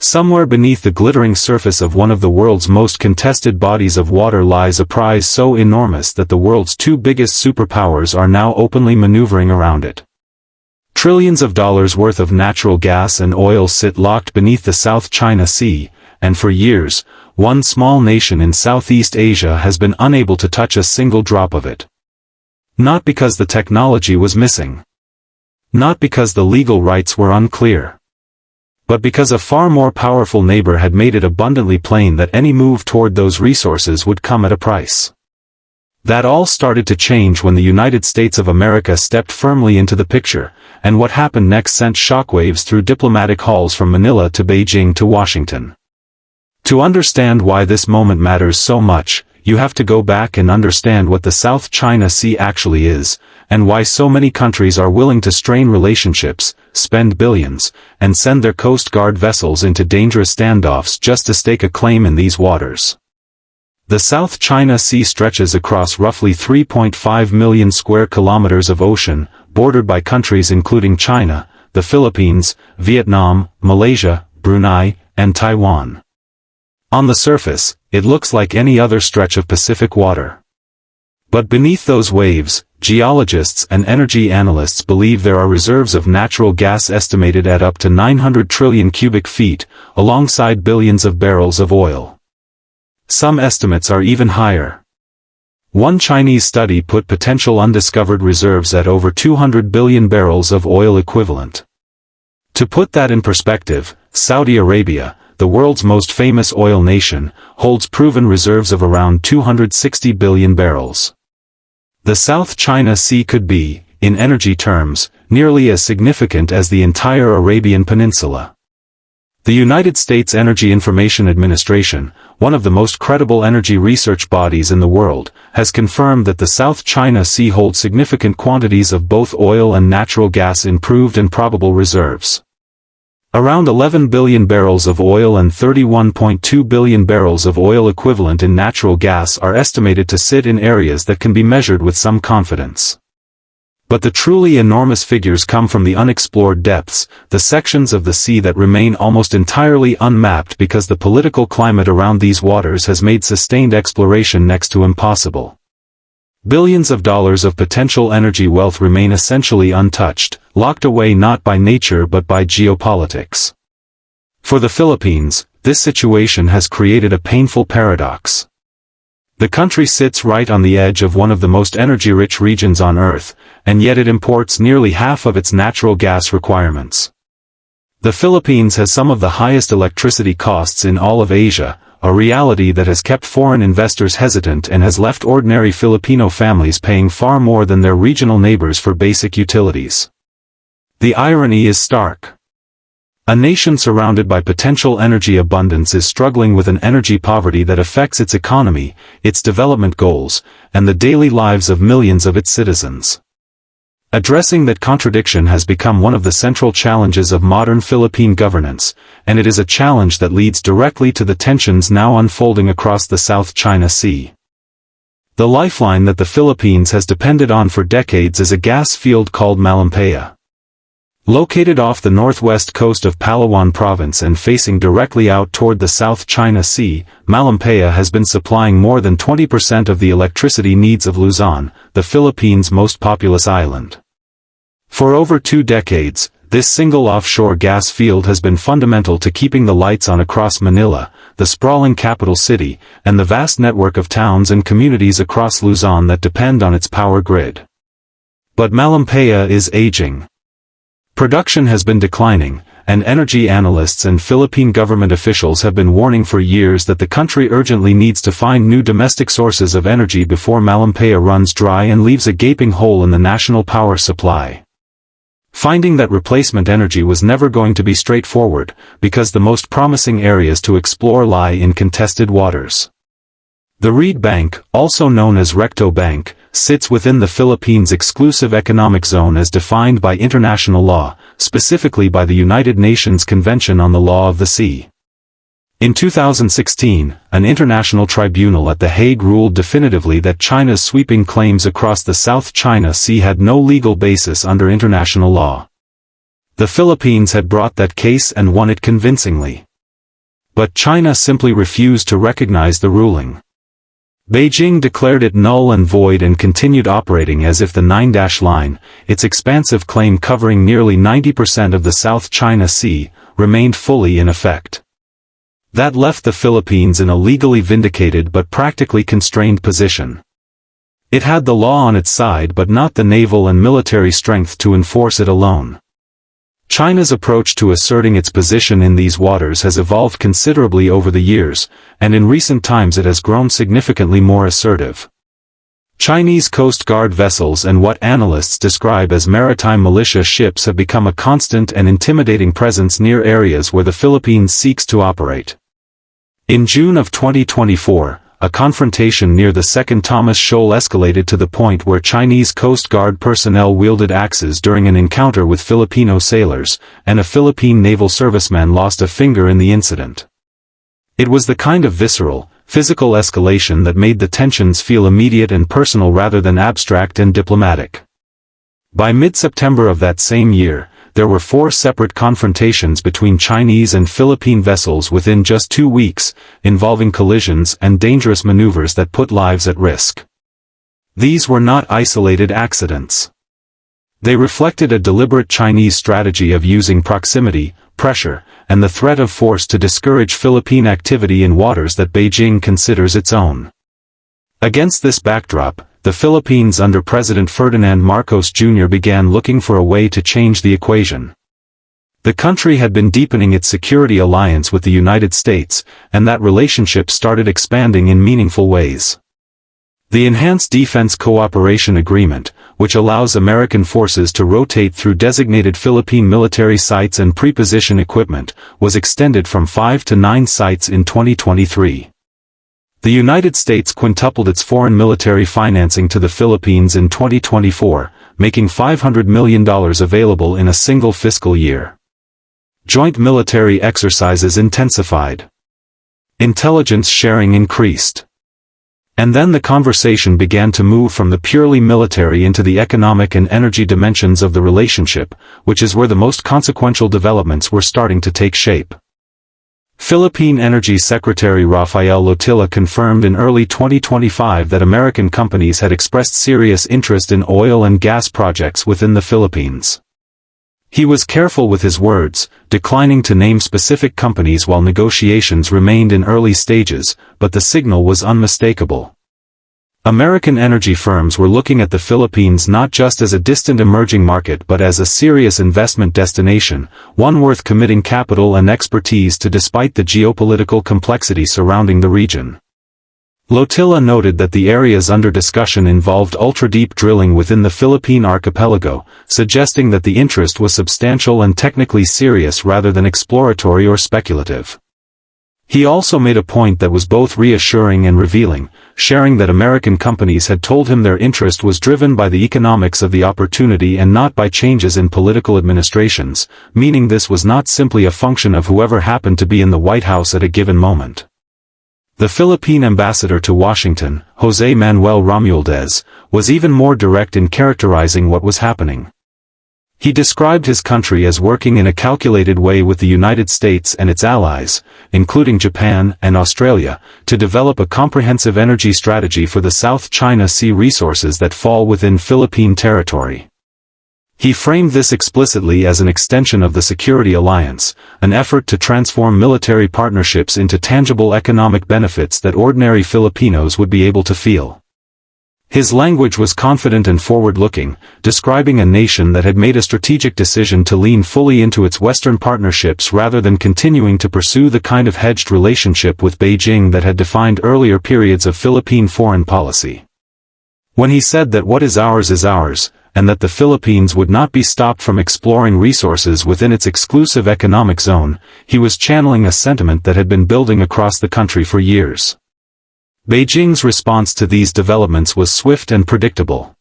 Somewhere beneath the glittering surface of one of the world's most contested bodies of water lies a prize so enormous that the world's two biggest superpowers are now openly maneuvering around it. Trillions of dollars worth of natural gas and oil sit locked beneath the South China Sea, and for years, one small nation in Southeast Asia has been unable to touch a single drop of it. Not because the technology was missing. Not because the legal rights were unclear. But because a far more powerful neighbor had made it abundantly plain that any move toward those resources would come at a price. That all started to change when the United States of America stepped firmly into the picture, and what happened next sent shockwaves through diplomatic halls from Manila to Beijing to Washington. To understand why this moment matters so much, you have to go back and understand what the South China Sea actually is, and why so many countries are willing to strain relationships, spend billions, and send their Coast Guard vessels into dangerous standoffs just to stake a claim in these waters. The South China Sea stretches across roughly 3.5 million square kilometers of ocean, bordered by countries including China, the Philippines, Vietnam, Malaysia, Brunei, and Taiwan. On the surface, it looks like any other stretch of Pacific water. But beneath those waves, geologists and energy analysts believe there are reserves of natural gas estimated at up to 900 trillion cubic feet, alongside billions of barrels of oil. Some estimates are even higher. One Chinese study put potential undiscovered reserves at over 200 billion barrels of oil equivalent. To put that in perspective, Saudi Arabia, the world's most famous oil nation, holds proven reserves of around 260 billion barrels. The South China Sea could be, in energy terms, nearly as significant as the entire Arabian Peninsula. The United States Energy Information Administration, one of the most credible energy research bodies in the world, has confirmed that the South China Sea holds significant quantities of both oil and natural gas in proved and probable reserves. Around 11 billion barrels of oil and 31.2 billion barrels of oil equivalent in natural gas are estimated to sit in areas that can be measured with some confidence. But the truly enormous figures come from the unexplored depths, the sections of the sea that remain almost entirely unmapped because the political climate around these waters has made sustained exploration next to impossible. Billions of dollars of potential energy wealth remain essentially untouched, locked away not by nature but by geopolitics. For the Philippines, this situation has created a painful paradox. The country sits right on the edge of one of the most energy-rich regions on Earth, and yet it imports nearly half of its natural gas requirements. The Philippines has some of the highest electricity costs in all of Asia, a reality that has kept foreign investors hesitant and has left ordinary Filipino families paying far more than their regional neighbors for basic utilities. The irony is stark. A nation surrounded by potential energy abundance is struggling with an energy poverty that affects its economy, its development goals, and the daily lives of millions of its citizens. Addressing that contradiction has become one of the central challenges of modern Philippine governance, and it is a challenge that leads directly to the tensions now unfolding across the South China Sea. The lifeline that the Philippines has depended on for decades is a gas field called Malampaya. Located off the northwest coast of Palawan province and facing directly out toward the South China Sea, Malampaya has been supplying more than 20% of the electricity needs of Luzon, the Philippines' most populous island. For over 2 decades, this single offshore gas field has been fundamental to keeping the lights on across Manila, the sprawling capital city, and the vast network of towns and communities across Luzon that depend on its power grid. But Malampaya is aging. Production has been declining, and energy analysts and Philippine government officials have been warning for years that the country urgently needs to find new domestic sources of energy before Malampaya runs dry and leaves a gaping hole in the national power supply. Finding that replacement energy was never going to be straightforward, because the most promising areas to explore lie in contested waters. The Reed Bank, also known as Recto Bank, sits within the Philippines' exclusive economic zone as defined by international law, specifically by the United Nations Convention on the Law of the Sea. In 2016, an international tribunal at The Hague ruled definitively that China's sweeping claims across the South China Sea had no legal basis under international law. The Philippines had brought that case and won it convincingly. But China simply refused to recognize the ruling. Beijing declared it null and void and continued operating as if the Nine-Dash Line, its expansive claim covering nearly 90% of the South China Sea, remained fully in effect. That left the Philippines in a legally vindicated but practically constrained position. It had the law on its side but not the naval and military strength to enforce it alone. China's approach to asserting its position in these waters has evolved considerably over the years, and in recent times it has grown significantly more assertive. Chinese Coast Guard vessels and what analysts describe as maritime militia ships have become a constant and intimidating presence near areas where the Philippines seeks to operate. In June of 2024, a confrontation near the Second Thomas Shoal escalated to the point where Chinese Coast Guard personnel wielded axes during an encounter with Filipino sailors, and a Philippine naval serviceman lost a finger in the incident. It was the kind of visceral, physical escalation that made the tensions feel immediate and personal rather than abstract and diplomatic. By mid-September of that same year, there were 4 separate confrontations between Chinese and Philippine vessels within just 2 weeks, involving collisions and dangerous maneuvers that put lives at risk. These were not isolated accidents. They reflected a deliberate Chinese strategy of using proximity, pressure, and the threat of force to discourage Philippine activity in waters that Beijing considers its own. Against this backdrop, the Philippines under President Ferdinand Marcos Jr. began looking for a way to change the equation. The country had been deepening its security alliance with the United States, and that relationship started expanding in meaningful ways. The Enhanced Defense Cooperation Agreement, which allows American forces to rotate through designated Philippine military sites and pre-position equipment, was extended from 5 to 9 sites in 2023. The United States quintupled its foreign military financing to the Philippines in 2024, making $500 million available in a single fiscal year. Joint military exercises intensified. Intelligence sharing increased. And then the conversation began to move from the purely military into the economic and energy dimensions of the relationship, which is where the most consequential developments were starting to take shape. Philippine Energy Secretary Rafael Lotilla confirmed in early 2025 that American companies had expressed serious interest in oil and gas projects within the Philippines. He was careful with his words, declining to name specific companies while negotiations remained in early stages, but the signal was unmistakable. American energy firms were looking at the Philippines not just as a distant emerging market but as a serious investment destination, one worth committing capital and expertise to despite the geopolitical complexity surrounding the region. Lotilla noted that the areas under discussion involved ultra-deep drilling within the Philippine archipelago, suggesting that the interest was substantial and technically serious rather than exploratory or speculative. He also made a point that was both reassuring and revealing, sharing that American companies had told him their interest was driven by the economics of the opportunity and not by changes in political administrations, meaning this was not simply a function of whoever happened to be in the White House at a given moment. The Philippine ambassador to Washington, José Manuel Romualdez, was even more direct in characterizing what was happening. He described his country as working in a calculated way with the United States and its allies, including Japan and Australia, to develop a comprehensive energy strategy for the South China Sea resources that fall within Philippine territory. He framed this explicitly as an extension of the security alliance, an effort to transform military partnerships into tangible economic benefits that ordinary Filipinos would be able to feel. His language was confident and forward-looking, describing a nation that had made a strategic decision to lean fully into its Western partnerships rather than continuing to pursue the kind of hedged relationship with Beijing that had defined earlier periods of Philippine foreign policy. When he said that what is ours, and that the Philippines would not be stopped from exploring resources within its exclusive economic zone, he was channeling a sentiment that had been building across the country for years. Beijing's response to these developments was swift and predictable.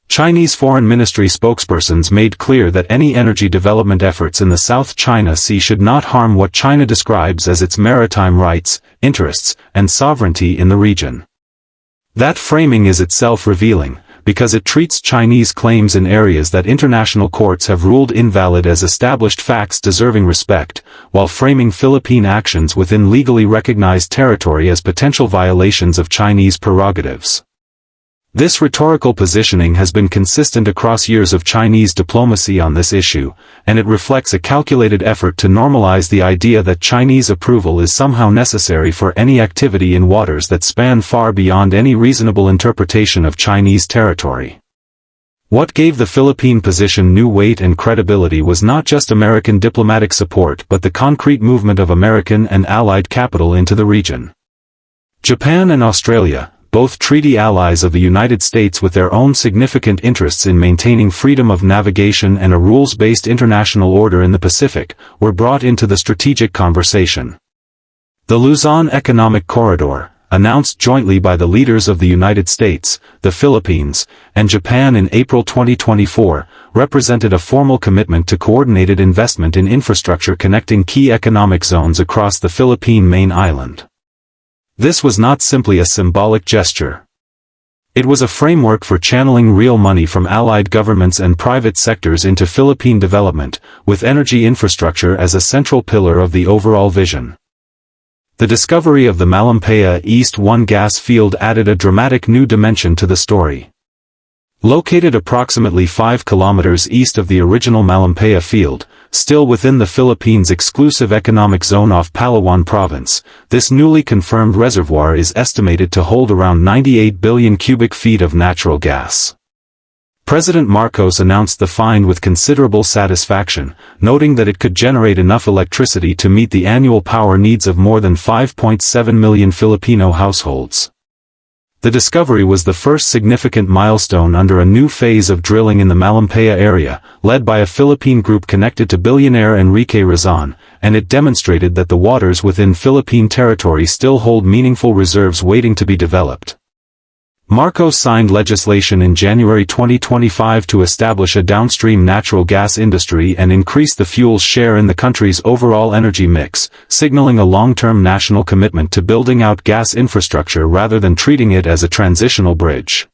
Chinese Foreign Ministry spokespersons made clear that any energy development efforts in the South China Sea should not harm what China describes as its maritime rights, interests, and sovereignty in the region. That framing is itself revealing, because it treats Chinese claims in areas that international courts have ruled invalid as established facts deserving respect, while framing Philippine actions within legally recognized territory as potential violations of Chinese prerogatives. This rhetorical positioning has been consistent across years of Chinese diplomacy on this issue, and it reflects a calculated effort to normalize the idea that Chinese approval is somehow necessary for any activity in waters that span far beyond any reasonable interpretation of Chinese territory. What gave the Philippine position new weight and credibility was not just American diplomatic support but the concrete movement of American and allied capital into the region. Japan and Australia, both treaty allies of the United States with their own significant interests in maintaining freedom of navigation and a rules-based international order in the Pacific, were brought into the strategic conversation. The Luzon Economic Corridor, announced jointly by the leaders of the United States, the Philippines, and Japan in April 2024, represented a formal commitment to coordinated investment in infrastructure connecting key economic zones across the Philippine main island. This was not simply a symbolic gesture. It was a framework for channeling real money from allied governments and private sectors into Philippine development, with energy infrastructure as a central pillar of the overall vision. The discovery of the Malampaya East 1 gas field added a dramatic new dimension to the story. Located approximately 5 kilometers east of the original Malampaya field, still within the Philippines' exclusive economic zone off Palawan province, this newly confirmed reservoir is estimated to hold around 98 billion cubic feet of natural gas. President Marcos announced the find with considerable satisfaction, noting that it could generate enough electricity to meet the annual power needs of more than 5.7 million Filipino households. The discovery was the first significant milestone under a new phase of drilling in the Malampaya area, led by a Philippine group connected to billionaire Enrique Razon, and it demonstrated that the waters within Philippine territory still hold meaningful reserves waiting to be developed. Marcos signed legislation in January 2025 to establish a downstream natural gas industry and increase the fuel's share in the country's overall energy mix, signaling a long-term national commitment to building out gas infrastructure rather than treating it as a transitional bridge.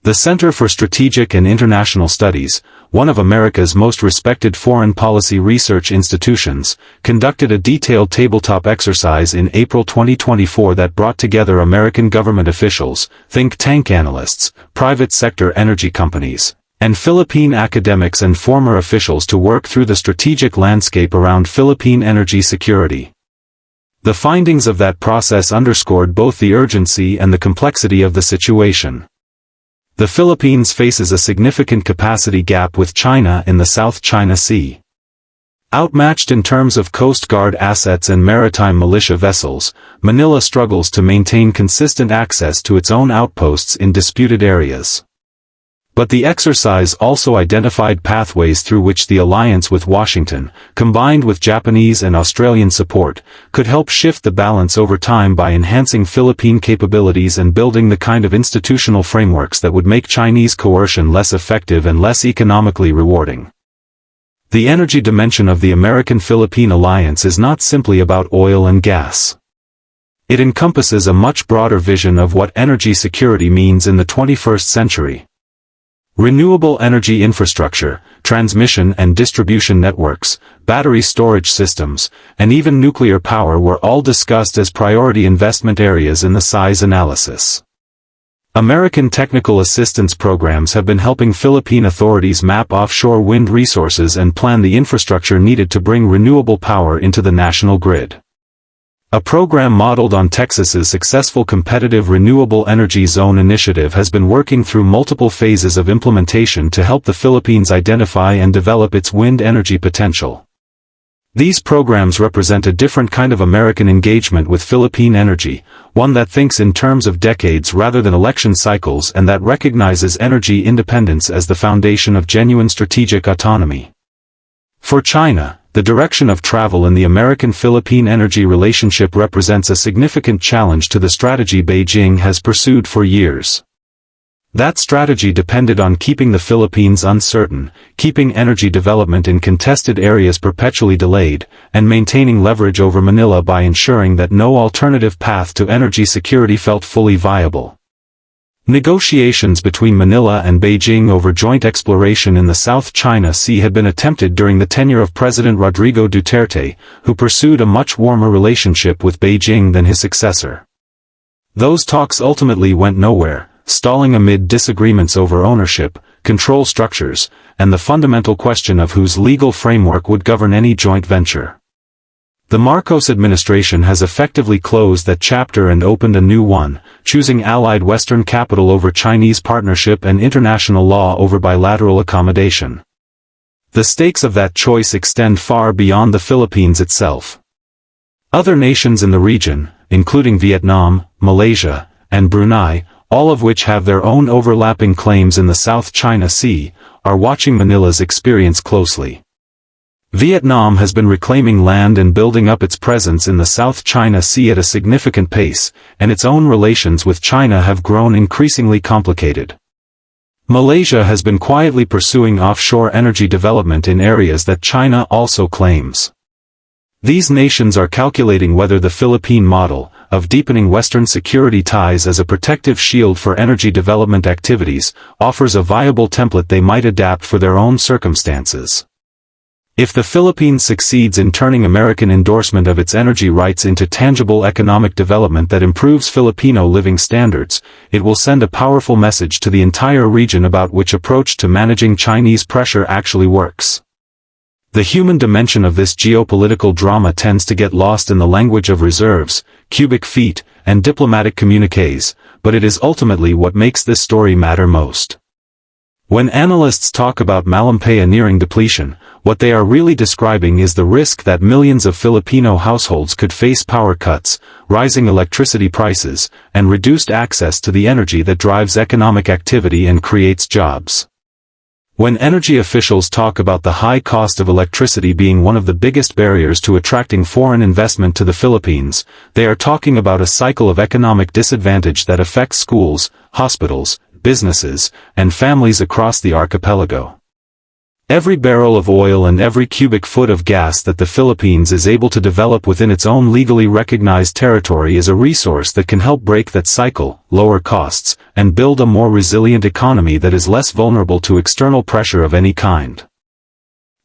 The Center for Strategic and International Studies, one of America's most respected foreign policy research institutions, conducted a detailed tabletop exercise in April 2024 that brought together American government officials, think tank analysts, private sector energy companies, and Philippine academics and former officials to work through the strategic landscape around Philippine energy security. The findings of that process underscored both the urgency and the complexity of the situation. The Philippines faces a significant capacity gap with China in the South China Sea. Outmatched in terms of Coast Guard assets and maritime militia vessels, Manila struggles to maintain consistent access to its own outposts in disputed areas. But the exercise also identified pathways through which the alliance with Washington, combined with Japanese and Australian support, could help shift the balance over time by enhancing Philippine capabilities and building the kind of institutional frameworks that would make Chinese coercion less effective and less economically rewarding. The energy dimension of the American-Philippine alliance is not simply about oil and gas. It encompasses a much broader vision of what energy security means in the 21st century. Renewable energy infrastructure, transmission and distribution networks, battery storage systems, and even nuclear power were all discussed as priority investment areas in the size analysis. American technical assistance programs have been helping Philippine authorities map offshore wind resources and plan the infrastructure needed to bring renewable power into the national grid. A program modeled on Texas's successful Competitive Renewable Energy Zone initiative has been working through multiple phases of implementation to help the Philippines identify and develop its wind energy potential. These programs represent a different kind of American engagement with Philippine energy, one that thinks in terms of decades rather than election cycles and that recognizes energy independence as the foundation of genuine strategic autonomy. For China, the direction of travel in the American-Philippine energy relationship represents a significant challenge to the strategy Beijing has pursued for years. That strategy depended on keeping the Philippines uncertain, keeping energy development in contested areas perpetually delayed, and maintaining leverage over Manila by ensuring that no alternative path to energy security felt fully viable. Negotiations between Manila and Beijing over joint exploration in the South China Sea had been attempted during the tenure of President Rodrigo Duterte, who pursued a much warmer relationship with Beijing than his successor. Those talks ultimately went nowhere, stalling amid disagreements over ownership, control structures, and the fundamental question of whose legal framework would govern any joint venture. The Marcos administration has effectively closed that chapter and opened a new one, choosing allied Western capital over Chinese partnership and international law over bilateral accommodation. The stakes of that choice extend far beyond the Philippines itself. Other nations in the region, including Vietnam, Malaysia, and Brunei, all of which have their own overlapping claims in the South China Sea, are watching Manila's experience closely. Vietnam has been reclaiming land and building up its presence in the South China Sea at a significant pace, and its own relations with China have grown increasingly complicated. Malaysia has been quietly pursuing offshore energy development in areas that China also claims. These nations are calculating whether the Philippine model, of deepening Western security ties as a protective shield for energy development activities, offers a viable template they might adapt for their own circumstances. If the Philippines succeeds in turning American endorsement of its energy rights into tangible economic development that improves Filipino living standards, it will send a powerful message to the entire region about which approach to managing Chinese pressure actually works. The human dimension of this geopolitical drama tends to get lost in the language of reserves, cubic feet, and diplomatic communiques, but it is ultimately what makes this story matter most. When analysts talk about Malampaya nearing depletion, what they are really describing is the risk that millions of Filipino households could face power cuts, rising electricity prices, and reduced access to the energy that drives economic activity and creates jobs. When energy officials talk about the high cost of electricity being one of the biggest barriers to attracting foreign investment to the Philippines, they are talking about a cycle of economic disadvantage that affects schools, hospitals, businesses, and families across the archipelago. Every barrel of oil and every cubic foot of gas that the Philippines is able to develop within its own legally recognized territory is a resource that can help break that cycle, lower costs, and build a more resilient economy that is less vulnerable to external pressure of any kind.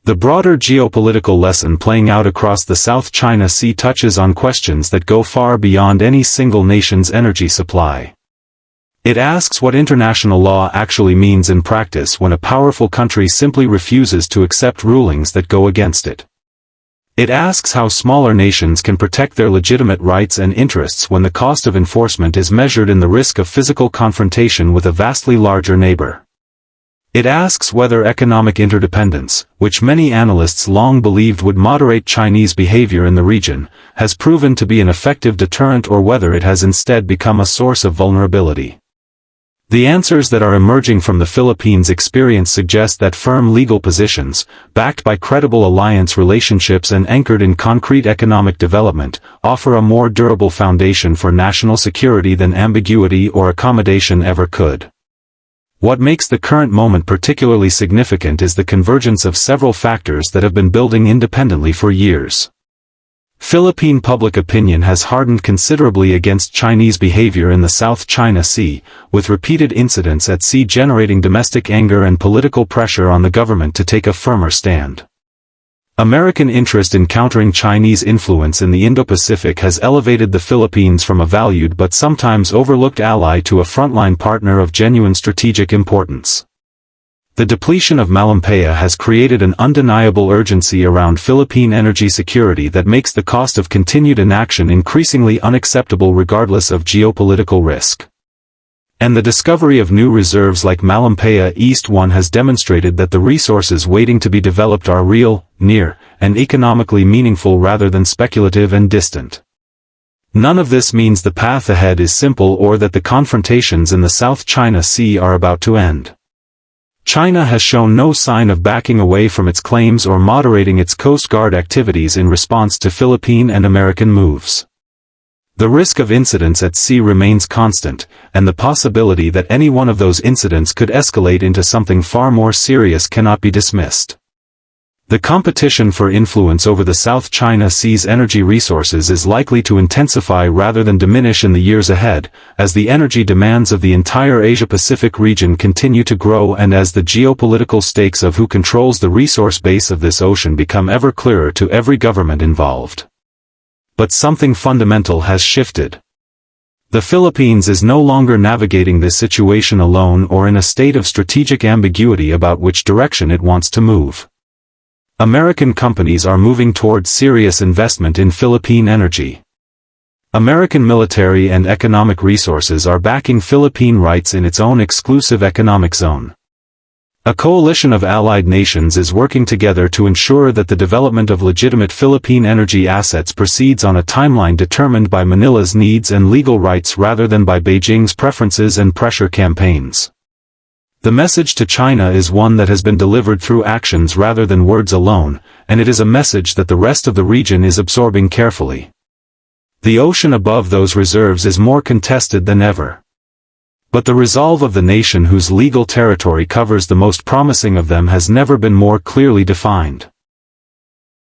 The broader geopolitical lesson playing out across the South China Sea touches on questions that go far beyond any single nation's energy supply. It asks what international law actually means in practice when a powerful country simply refuses to accept rulings that go against it. It asks how smaller nations can protect their legitimate rights and interests when the cost of enforcement is measured in the risk of physical confrontation with a vastly larger neighbor. It asks whether economic interdependence, which many analysts long believed would moderate Chinese behavior in the region, has proven to be an effective deterrent or whether it has instead become a source of vulnerability. The answers that are emerging from the Philippines' experience suggest that firm legal positions, backed by credible alliance relationships and anchored in concrete economic development, offer a more durable foundation for national security than ambiguity or accommodation ever could. What makes the current moment particularly significant is the convergence of several factors that have been building independently for years. Philippine public opinion has hardened considerably against Chinese behavior in the South China Sea, with repeated incidents at sea generating domestic anger and political pressure on the government to take a firmer stand. American interest in countering Chinese influence in the Indo-Pacific has elevated the Philippines from a valued but sometimes overlooked ally to a frontline partner of genuine strategic importance. The depletion of Malampaya has created an undeniable urgency around Philippine energy security that makes the cost of continued inaction increasingly unacceptable regardless of geopolitical risk. And the discovery of new reserves like Malampaya East 1 has demonstrated that the resources waiting to be developed are real, near, and economically meaningful rather than speculative and distant. None of this means the path ahead is simple or that the confrontations in the South China Sea are about to end. China has shown no sign of backing away from its claims or moderating its Coast Guard activities in response to Philippine and American moves. The risk of incidents at sea remains constant, and the possibility that any one of those incidents could escalate into something far more serious cannot be dismissed. The competition for influence over the South China Sea's energy resources is likely to intensify rather than diminish in the years ahead, as the energy demands of the entire Asia-Pacific region continue to grow and as the geopolitical stakes of who controls the resource base of this ocean become ever clearer to every government involved. But something fundamental has shifted. The Philippines is no longer navigating this situation alone or in a state of strategic ambiguity about which direction it wants to move. American companies are moving towards serious investment in Philippine energy. American military and economic resources are backing Philippine rights in its own exclusive economic zone. A coalition of allied nations is working together to ensure that the development of legitimate Philippine energy assets proceeds on a timeline determined by Manila's needs and legal rights rather than by Beijing's preferences and pressure campaigns. The message to China is one that has been delivered through actions rather than words alone, and it is a message that the rest of the region is absorbing carefully. The ocean above those reserves is more contested than ever. But the resolve of the nation whose legal territory covers the most promising of them has never been more clearly defined.